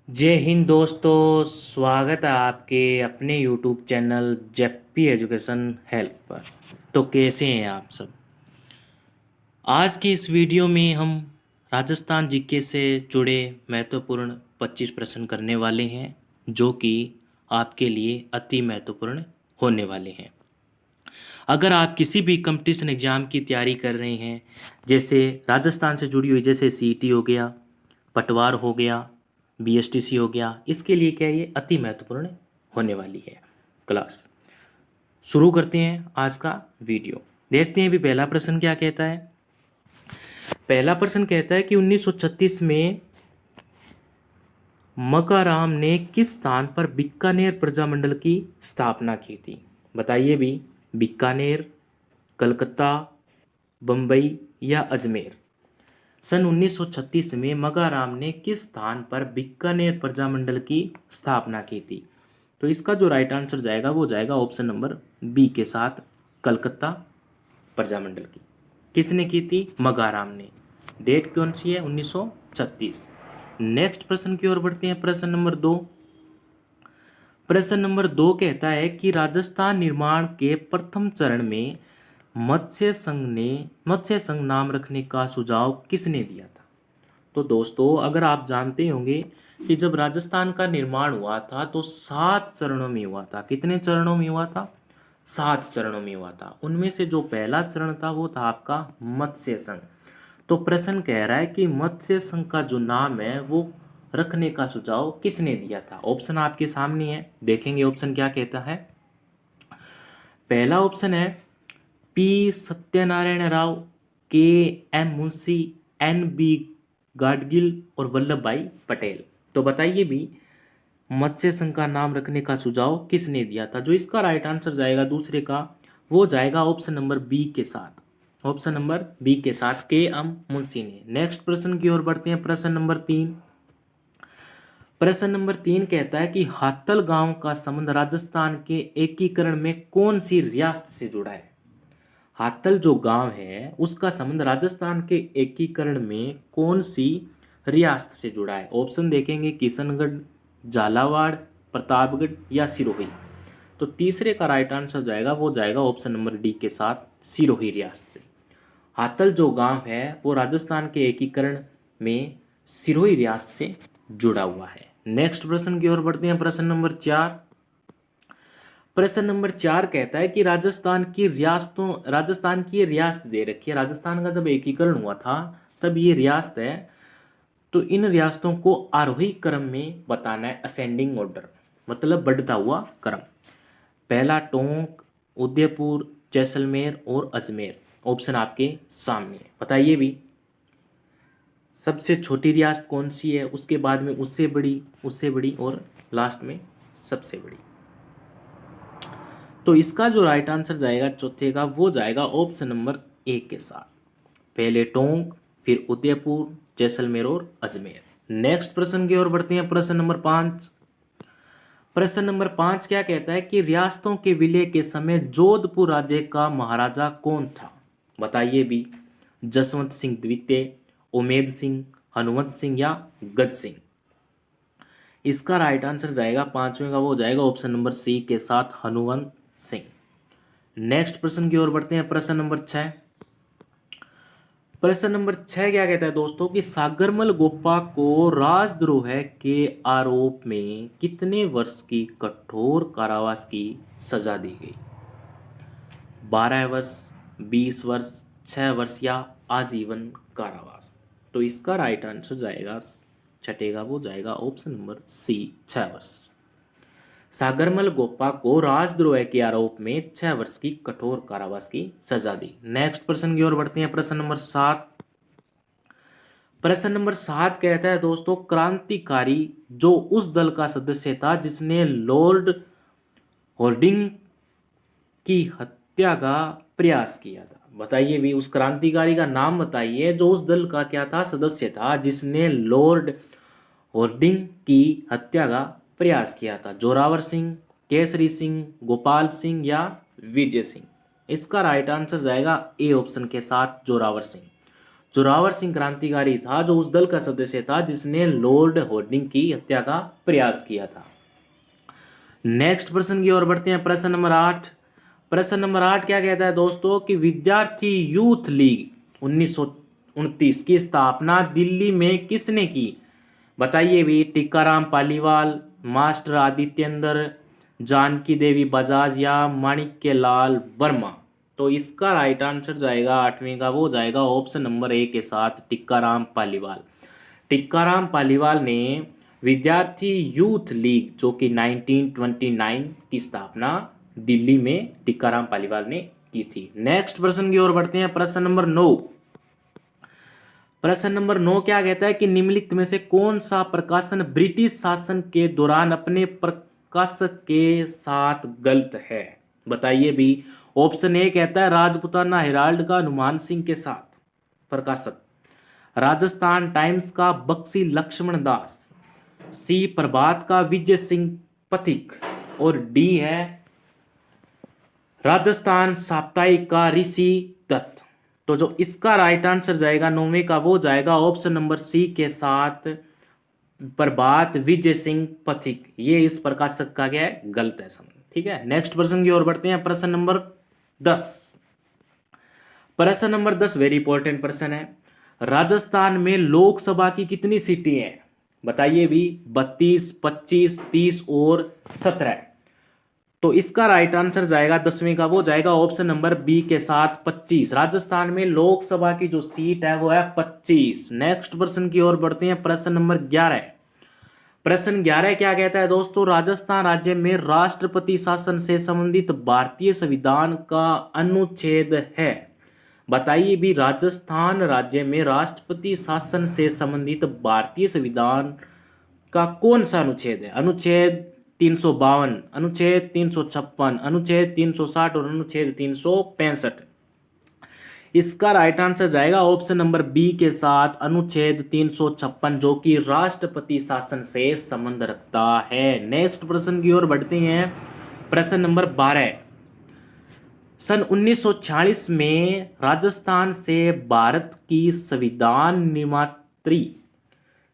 जय हिंद दोस्तों, स्वागत है आपके अपने YouTube channel JP education help पर। तो कैसे हैं आप सब। आज की इस वीडियो में हम राजस्थान जीके से जुड़े महत्वपूर्ण 25 प्रश्न करने वाले हैं, जो कि आपके लिए अति महत्वपूर्ण होने वाले हैं। अगर आप किसी भी कंपटीशन एग्ज़ाम की तैयारी कर रहे हैं, जैसे राजस्थान से जुड़ी हुई, जैसे सीईटी हो गया, पटवार हो गया, बीएसटीसी हो गया, इसके लिए क्या ये अति महत्वपूर्ण होने वाली है क्लास। शुरू करते हैं आज का वीडियो। देखते हैं भी पहला प्रश्न क्या कहता है। पहला प्रश्न कहता है कि 1936 में मकाराम ने किस स्थान पर बीकानेर प्रजामंडल की स्थापना की थी। बताइए भी, बीकानेर, कलकत्ता, बम्बई या अजमेर। सन 1936 में मकाराम ने किस स्थान पर बीकानेर प्रजामंडल की स्थापना की थी। तो इसका जो राइट आंसर जाएगा वो जाएगा ऑप्शन नंबर बी के साथ, कलकत्ता प्रजामंडल की। किसने की थी? मकाराम ने। डेट कौन सी है? 1936। नेक्स्ट प्रश्न की ओर बढ़ते हैं। प्रश्न नंबर 2। प्रश्न नंबर 2 कहता है कि राजस्थान निर्माण के प्रथम चरण में मत्स्य संघ नाम रखने का सुझाव किसने दिया था। तो दोस्तों, अगर आप जानते होंगे कि जब राजस्थान का निर्माण हुआ था तो 7 चरणों में हुआ था। कितने चरणों में हुआ था? 7 चरणों में हुआ था। उनमें से जो पहला चरण था वो था आपका मत्स्य संघ। तो प्रश्न कह रहा है कि मत्स्य संघ का जो नाम है वो रखने का सुझाव किसने दिया था। ऑप्शन आपके सामने है, देखेंगे ऑप्शन क्या कहता है। पहला ऑप्शन है P Satyanarayana Rao, K M Munshi, N B Gadgil और वल्लभ भाई पटेल। तो बताइए भी, मत्स्य संघ का नाम रखने का सुझाव किसने दिया था। जो इसका राइट आंसर जाएगा दूसरे का, वो जाएगा ऑप्शन नंबर बी के साथ। ऑप्शन नंबर बी के साथ के एम मुंशी ने। नेक्स्ट प्रश्न की ओर बढ़ते हैं। प्रश्न नंबर 3। प्रश्न नंबर 3 कहता है कि हातल गांव का संबंध राजस्थान के एकीकरण में कौन सी रियासत से जुड़ा है। हातल जो गांव है उसका संबंध राजस्थान के एकीकरण में कौन सी रियासत से जुड़ा है। ऑप्शन देखेंगे, किशनगढ़, झालावाड़, प्रतापगढ़ या सिरोही। तो तीसरे का राइट आंसर जाएगा वो जाएगा ऑप्शन नंबर डी के साथ, सिरोही रियासत से। हातल जो गांव है वो राजस्थान के एकीकरण में सिरोही रियासत से जुड़ा हुआ है। नेक्स्ट प्रश्न की ओर बढ़ते हैं। प्रश्न नंबर 4। प्रश्न नंबर 4 कहता है कि राजस्थान की ये रियासत दे रखी है। राजस्थान का जब एकीकरण हुआ था तब ये रियासत है, तो इन रियासतों को आरोही क्रम में बताना है, असेंडिंग ऑर्डर, मतलब बढ़ता हुआ क्रम। पहला टोंक, उदयपुर, जैसलमेर और अजमेर। ऑप्शन आपके सामने है, बताइए भी सबसे छोटी रियासत कौन सी है, उसके बाद में उससे बड़ी और लास्ट में सबसे बड़ी। तो इसका जो राइट आंसर जाएगा चौथे का, वो जाएगा ऑप्शन नंबर ए के साथ। पहले टोंक, फिर उदयपुर, जैसलमेर और अजमेर। नेक्स्ट प्रश्न की ओर बढ़ते हैं। प्रश्न नंबर 5। प्रश्न नंबर 5 क्या कहता है कि रियासतों के विलय के समय जोधपुर राज्य का महाराजा कौन था। बताइए भी, जसवंत सिंह द्वितीय, उमेद सिंह, हनुमंत सिंह या गज सिंह। इसका राइट आंसर जाएगा पांचवें का, वो जाएगा ऑप्शन नंबर सी के साथ, हनुमंत सिंह। नेक्स्ट प्रश्न की ओर बढ़ते हैं। प्रश्न नंबर 6। प्रश्न नंबर 6 क्या कहता है दोस्तों कि सागरमल गोपा को राजद्रोह के आरोप में कितने वर्ष की कठोर कारावास की सजा दी गई। 12 वर्ष, 20 वर्ष, 6 वर्ष या आजीवन कारावास। तो इसका राइट आंसर जाएगा छठे का, वो जाएगा ऑप्शन नंबर सी, 6 वर्ष। सागरमल गोपा को राजद्रोह के आरोप में 6 वर्ष की कठोर कारावास की सजा दी। नेक्स्ट प्रश्न की ओर बढ़ते हैं। प्रश्न नंबर 7। प्रश्न नंबर 7 कहता है दोस्तों, क्रांतिकारी जो उस दल का सदस्य था जिसने लॉर्ड होर्डिंग की हत्या का प्रयास किया था। बताइए भी, उस क्रांतिकारी का नाम बताइए जो उस दल का क्या था, सदस्य था, जिसने लॉर्ड होर्डिंग की हत्या का प्रयास किया था। जोरावर सिंह, केसरी सिंह, गोपाल सिंह या विजय सिंह। इसका राइट आंसर जाएगा ए ऑप्शन के साथ, जोरावर सिंह। जोरावर सिंह क्रांतिकारी था जो उस दल का सदस्य था जिसने लॉर्ड हार्डिंग की हत्या का प्रयास किया था। नेक्स्ट प्रश्न की ओर बढ़ते हैं। प्रश्न नंबर 8। प्रश्न नंबर 8 क्या कहता है दोस्तों कि विद्यार्थी यूथ लीग 1929 की स्थापना दिल्ली में किसने की? बताइए भी। टीकाराम पालीवाल, मास्टर आदित्येंद्र, जानकी देवी बजाज या माणिक्यलाल वर्मा? तो इसका राइट आंसर जाएगा 8वीं का, वो जाएगा ऑप्शन नंबर ए के साथ, टीकाराम पालीवाल। टीकाराम पालीवाल ने विद्यार्थी यूथ लीग जो कि 1929 की स्थापना दिल्ली में टीकाराम पालीवाल ने की थी। नेक्स्ट प्रश्न की ओर बढ़ते हैं। प्रश्न नंबर 9। प्रश्न नंबर 9 क्या कहता है कि निम्नलिखित में से कौन सा प्रकाशन ब्रिटिश शासन के दौरान अपने प्रकाशक के साथ गलत है? बताइए भी। ऑप्शन ए कहता है राजपुताना हेराल्ड का हनुमान सिंह के साथ प्रकाशक, राजस्थान टाइम्स का बक्सी लक्ष्मण दास, सी प्रभात का विजय सिंह पथिक, और डी है राजस्थान साप्ताहिक का ऋषि दत्त। तो जो इसका राइट आंसर जाएगा 9वें का, वो जाएगा ऑप्शन नंबर सी के साथ, प्रभात विजय सिंह पथिक। ये इस प्रकाशक का क्या है? गलत है समझ। ठीक है, नेक्स्ट प्रश्न की ओर बढ़ते हैं। प्रश्न नंबर 10। प्रश्न नंबर 10 वेरी इंपॉर्टेंट प्रश्न है। राजस्थान में लोकसभा की कितनी सीटें हैं? बताइए भी। 32, 25, 30 और 17। तो इसका राइट आंसर जाएगा 10वीं का, वो जाएगा ऑप्शन नंबर बी के साथ 25। राजस्थान में लोकसभा की जो सीट है वो है 25। नेक्स्ट प्रश्न की ओर बढ़ते हैं। प्रश्न नंबर 11। प्रश्न 11 क्या कहता है दोस्तों? राजस्थान राज्य में राष्ट्रपति शासन से संबंधित भारतीय संविधान का अनुच्छेद है। बताइए भी। राजस्थान राज्य में राष्ट्रपति शासन से संबंधित भारतीय संविधान का कौन सा अनुच्छेद है? अनुच्छेद 352, अनुच्छेद 356, अनुच्छेद 360 और अनुच्छेद 365। इसका राइट आंसर जाएगा ऑप्शन नंबर बी के साथ, अनुच्छेद 356, जो कि राष्ट्रपति शासन से संबंध रखता है। नेक्स्ट प्रश्न की ओर बढ़ते हैं। प्रश्न नंबर 12। सन 1946 में राजस्थान से भारत की संविधान निर्मात्री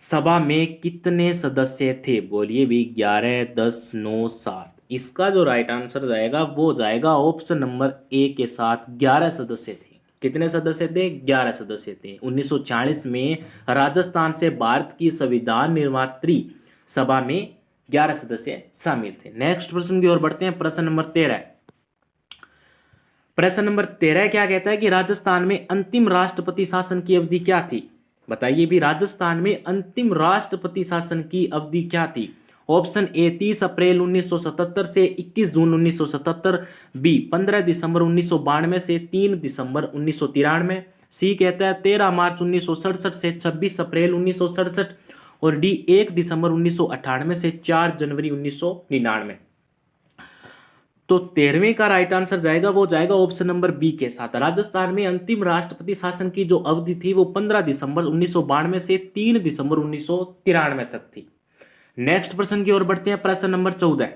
सभा में कितने सदस्य थे? बोलिए भी। 11, 10, 9, 7। इसका जो राइट आंसर जाएगा वो जाएगा ऑप्शन नंबर ए के साथ, 11 सदस्य थे। कितने सदस्य थे? 11 सदस्य थे। 1940 में राजस्थान से भारत की संविधान निर्मात्री सभा में 11 सदस्य शामिल थे। नेक्स्ट प्रश्न की ओर बढ़ते हैं। प्रश्न नंबर 13। प्रश्न नंबर 13 क्या कहता है कि राजस्थान में अंतिम राष्ट्रपति शासन की अवधि क्या थी? बताइए भी। राजस्थान में अंतिम राष्ट्रपति शासन की अवधि क्या थी? ऑप्शन ए 30 अप्रैल 1977 से 21 जून 1977, बी 15 दिसंबर 1992 से 3 दिसंबर 1993, सी कहता है 13 मार्च 1967 से 26 अप्रैल 1967, और डी 1 दिसंबर 1998 से 4 जनवरी 1999। तो 13वें का राइट आंसर जाएगा वो जाएगा ऑप्शन नंबर बी के साथ। राजस्थान में अंतिम राष्ट्रपति शासन की जो अवधि थी वो 15 दिसंबर 1992 से 3 दिसंबर 1993 तक थी। नेक्स्ट प्रश्न की ओर बढ़ते हैं। प्रश्न नंबर 14।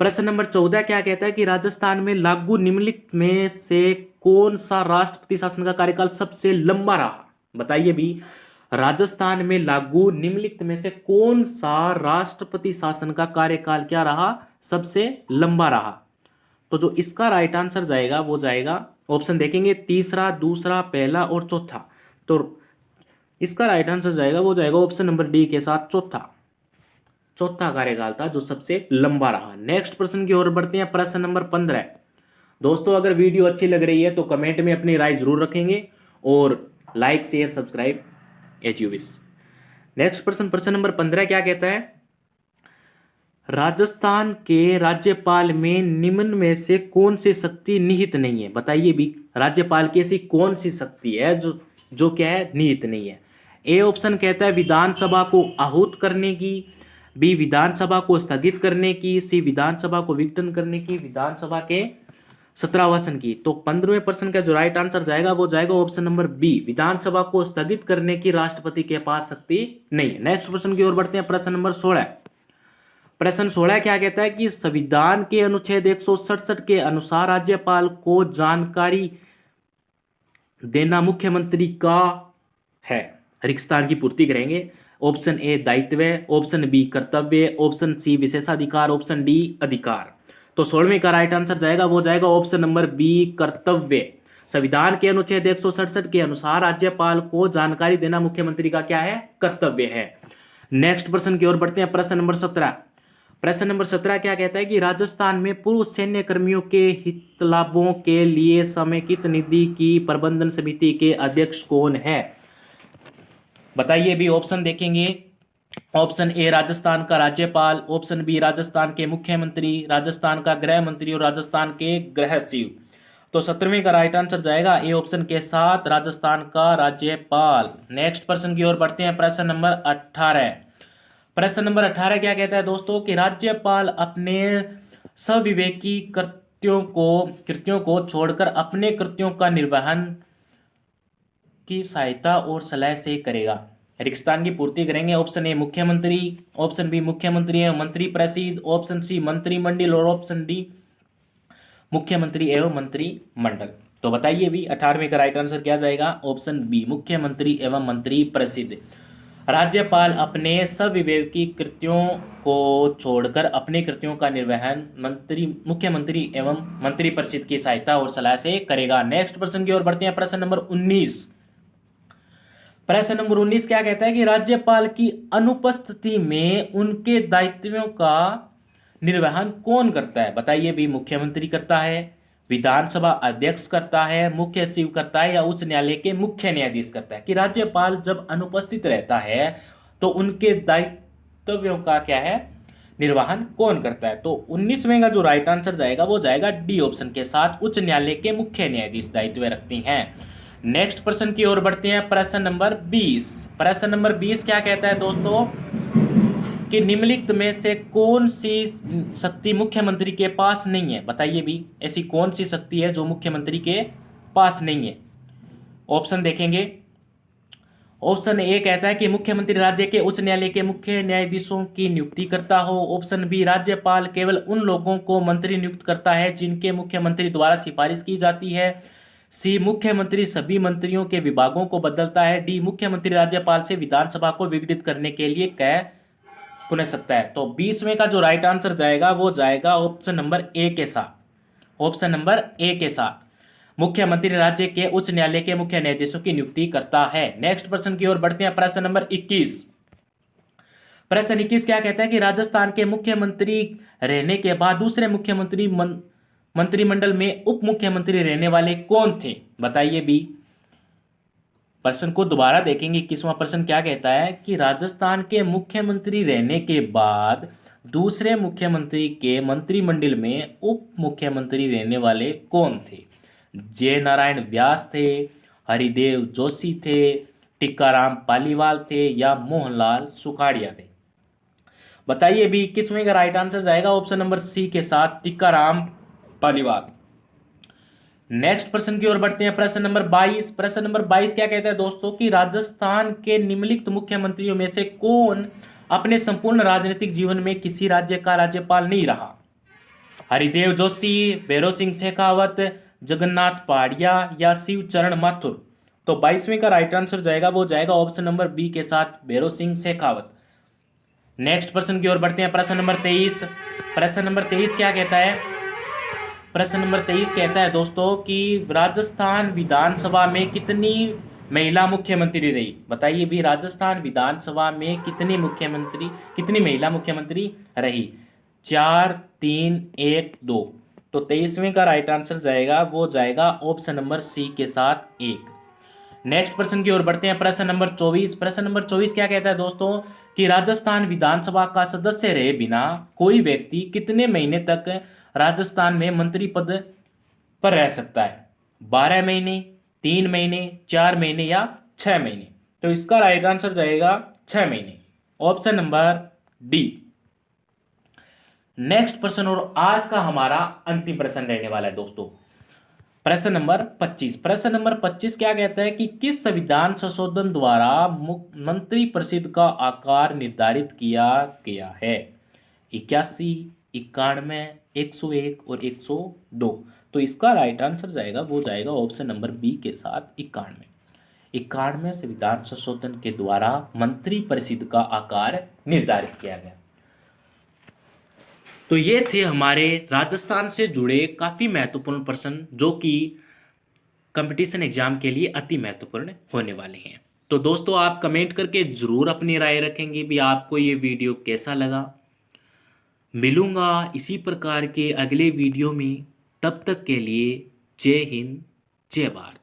प्रश्न नंबर 14 क्या कहता है कि राजस्थान में लागू निम्नलिखित में से कौन सा राष्ट्रपति शासन का कार्यकाल सबसे लंबा रहा? बताइए भी। राजस्थान में लागू निम्नलिखित में से कौन सा राष्ट्रपति शासन का कार्यकाल क्या रहा? सबसे लंबा रहा। तो जो इसका राइट आंसर जाएगा वो जाएगा, ऑप्शन देखेंगे, तीसरा, दूसरा, पहला और चौथा। तो इसका राइट आंसर जाएगा वो जाएगा ऑप्शन नंबर डी के साथ, चौथा कार्यकाल था जो सबसे लंबा रहा। नेक्स्ट प्रश्न की ओर बढ़ते हैं। प्रश्न नंबर 15। दोस्तों अगर वीडियो अच्छी लग रही है तो कमेंट में अपनी राय जरूर रखेंगे और like share subscribe as you wish. Next प्रश्न नंबर 15 क्या कहता है? राजस्थान के राज्यपाल में निम्न में से कौन सी शक्ति निहित नहीं है? बताइए भी। राज्यपाल की ऐसी कौन सी शक्ति है जो क्या है? निहित नहीं है। ए ऑप्शन कहता है विधानसभा को आहूत करने की, बी विधानसभा को स्थगित करने की, सी विधानसभा को विघटन करने की, विधानसभा के सत्रावसन की। तो 15वें प्रश्न का जो राइट आंसर जाएगा वो जाएगा ऑप्शन नंबर बी, विधानसभा को स्थगित करने की राष्ट्रपति के पास शक्ति नहीं है। नेक्स्ट प्रश्न की ओर बढ़ते हैं। प्रश्न नंबर 16। प्रश्न 16 क्या कहता है कि संविधान के अनुच्छेद 167 के अनुसार राज्यपाल को जानकारी देना मुख्यमंत्री का है। रिक्तस्थान की पूर्ति करेंगे। ऑप्शन ए दायित्व, ऑप्शन बी कर्तव्य, ऑप्शन सी विशेषाधिकार, ऑप्शन डी अधिकार। तो 16वें का राइट आंसर जाएगा वो जाएगा ऑप्शन नंबर बी कर्तव्य। संविधान के अनुच्छेद 167 के अनुसार राज्यपाल को जानकारी देना मुख्यमंत्री का क्या है? कर्तव्य है। नेक्स्ट प्रश्न की ओर बढ़ते हैं। प्रश्न नंबर 17। प्रश्न नंबर 17 क्या कहता है कि राजस्थान में पूर्व सैन्य कर्मियों के हित लाभों के लिए समेकित निधि की प्रबंधन समिति के अध्यक्ष कौन है? बताइए भी। ऑप्शन देखेंगे। ऑप्शन ए राजस्थान का राज्यपाल, ऑप्शन बी राजस्थान के मुख्यमंत्री, राजस्थान का गृह मंत्री और राजस्थान के गृह सचिव। तो 17वें का राइट आंसर जाएगा ए ऑप्शन के साथ, राजस्थान का राज्यपाल। नेक्स्ट प्रश्न की ओर बढ़ते हैं। प्रश्न नंबर 18। प्रश्न नंबर 18 क्या कहता है दोस्तों कि राज्यपाल अपने सविवेकी कृत्यों को छोड़कर अपने कृत्यों का निर्वहन की सहायता और सलाह से करेगा। रिक्तस्थान की पूर्ति करेंगे। ऑप्शन ए मुख्यमंत्री, ऑप्शन बी मुख्यमंत्री एवं मंत्री परिषद, ऑप्शन सी मंत्रिमंडल और ऑप्शन डी मुख्यमंत्री एवं मंत्रिमंडल। तो बताइए भी 18वें का राइट आंसर क्या जाएगा? ऑप्शन बी मुख्यमंत्री एवं मंत्री परिषद। राज्यपाल अपने सविवेकी कृत्यों को छोड़कर अपने कृत्यों का निर्वहन मुख्यमंत्री एवं मंत्री परिषद की सहायता और सलाह से करेगा। नेक्स्ट प्रश्न की ओर बढ़ते हैं। प्रश्न नंबर 19। प्रश्न नंबर 19 क्या कहता है कि राज्यपाल की अनुपस्थिति में उनके दायित्वों का निर्वहन कौन करता है? बताइए भी। मुख्यमंत्री करता है, विधानसभा अध्यक्ष करता है, मुख्य सचिव करता है या उच्च न्यायालय के मुख्य न्यायाधीश करता है? कि राज्यपाल जब अनुपस्थित रहता है तो उनके दायित्वों का क्या है? निर्वहन कौन करता है? तो 19वें का जो राइट आंसर जाएगा वो जाएगा डी ऑप्शन के साथ, उच्च न्यायालय के मुख्य न्यायाधीश दायित्व रखती हैं। नेक्स्ट प्रश्न की ओर बढ़ते हैं। प्रश्न नंबर 20। प्रश्न नंबर 20 क्या कहता है दोस्तों कि निम्नलिखित में से कौन सी शक्ति मुख्यमंत्री के पास नहीं है? बताइए भी। ऐसी कौन सी शक्ति है जो मुख्यमंत्री के पास नहीं है? ऑप्शन देखेंगे। ऑप्शन ए कहता है कि मुख्यमंत्री राज्य के उच्च न्यायालय के मुख्य न्यायाधीशों की नियुक्ति करता हो। ऑप्शन बी राज्यपाल केवल उन लोगों को मंत्री नियुक्त करता है जिनके मुख्यमंत्री द्वारा सिफारिश की जाती है। सी मुख्यमंत्री सभी मंत्रियों के विभागों को बदलता है। डी मुख्यमंत्री राज्यपाल से विधानसभा को विघटित करने के लिए कह पुनः सकता है। तो 20वें का जो राइट आंसर जाएगा वो जाएगा ऑप्शन नंबर ए के साथ। ऑप्शन नंबर ए के साथ मुख्यमंत्री राज्य के उच्च न्यायालय के मुख्य न्यायाधीशों की नियुक्ति करता है। नेक्स्ट प्रश्न की ओर बढ़ते हैं। प्रश्न नंबर 21। प्रश्न 21 क्या कहता है कि राजस्थान के मुख्यमंत्री रहने के बाद दूसरे मुख्यमंत्री मंत्रिमंडल में उप मुख्यमंत्री रहने वाले कौन थे? बताइए भी। प्रश्न को दोबारा देखेंगे। 21वां प्रश्न क्या कहता है कि राजस्थान के मुख्यमंत्री रहने के बाद दूसरे मुख्यमंत्री के मंत्रिमंडल में उप मुख्यमंत्री रहने वाले कौन थे? जय नारायण व्यास थे, हरिदेव जोशी थे, टिक्काराम पालीवाल थे या मोहनलाल सुखाड़िया थे? बताइए भी। 21वें का राइट आंसर जाएगा ऑप्शन नंबर सी के साथ, टिक्काराम पालीवाल। नेक्स्ट प्रश्न की ओर बढ़ते हैं। प्रश्न नंबर 22। प्रश्न नंबर 22 क्या कहता है दोस्तों कि राजस्थान के निम्नलिखित मुख्यमंत्रियों में से कौन अपने संपूर्ण राजनीतिक जीवन में किसी राज्य का राज्यपाल नहीं रहा? हरिदेव जोशी, भैरों सिंह शेखावत, जगन्नाथ पहाड़िया या शिवचरण माथुर? तो 22वें का राइट आंसर जाएगा वो जाएगा ऑप्शन नंबर बी के साथ, भैरों सिंह शेखावत। नेक्स्ट प्रश्न की ओर बढ़ते हैं। प्रश्न नंबर 23। प्रश्न नंबर 23 क्या कहता है? प्रश्न नंबर 23 कहता है दोस्तों कि राजस्थान विधानसभा में कितनी महिला मुख्यमंत्री रही? बताइए भी। राजस्थान विधानसभा में कितनी महिला मुख्यमंत्री रही? 4, 3, 1, 2। तो 23वें का राइट आंसर जाएगा वो जाएगा ऑप्शन नंबर सी के साथ 1। नेक्स्ट प्रश्न की ओर बढ़ते हैं। प्रश्न नंबर 24। प्रश्न नंबर 24 क्या कहता है दोस्तों कि राजस्थान विधानसभा का सदस्य रहे बिना कोई व्यक्ति कितने महीने तक राजस्थान में मंत्री पद पर रह सकता है? 12 महीने, 3 महीने, 4 महीने या 6 महीने? तो इसका राइट आंसर जाएगा 6 महीने, ऑप्शन नंबर डी। नेक्स्ट प्रश्न और आज का हमारा अंतिम प्रश्न रहने वाला है दोस्तों, प्रश्न नंबर 25। प्रश्न नंबर 25 क्या कहता है कि किस संविधान संशोधन द्वारा मंत्री परिषद का आकार निर्धारित किया गया है? 81, 91, 101 और 102। तो इसका राइट आंसर जाएगा, वो जाएगा ऑप्शन नंबर बी के साथ 91। 91 संविधान संशोधन के द्वारा मंत्रिपरिषद का आकार निर्धारित किया गया। तो ये थे हमारे राजस्थान से जुड़े काफ़ी महत्वपूर्ण प्रश्न, जो कि कंपटीशन एग्जाम के लिए अति महत्वपूर्ण होने वाले हैं। तो दोस्तों, आप कमेंट करके ज़रूर अपनी राय रखेंगे भी आपको ये वीडियो कैसा लगा। मिलूंगा इसी प्रकार के अगले वीडियो में, तब तक के लिए जय हिंद, जय भारत।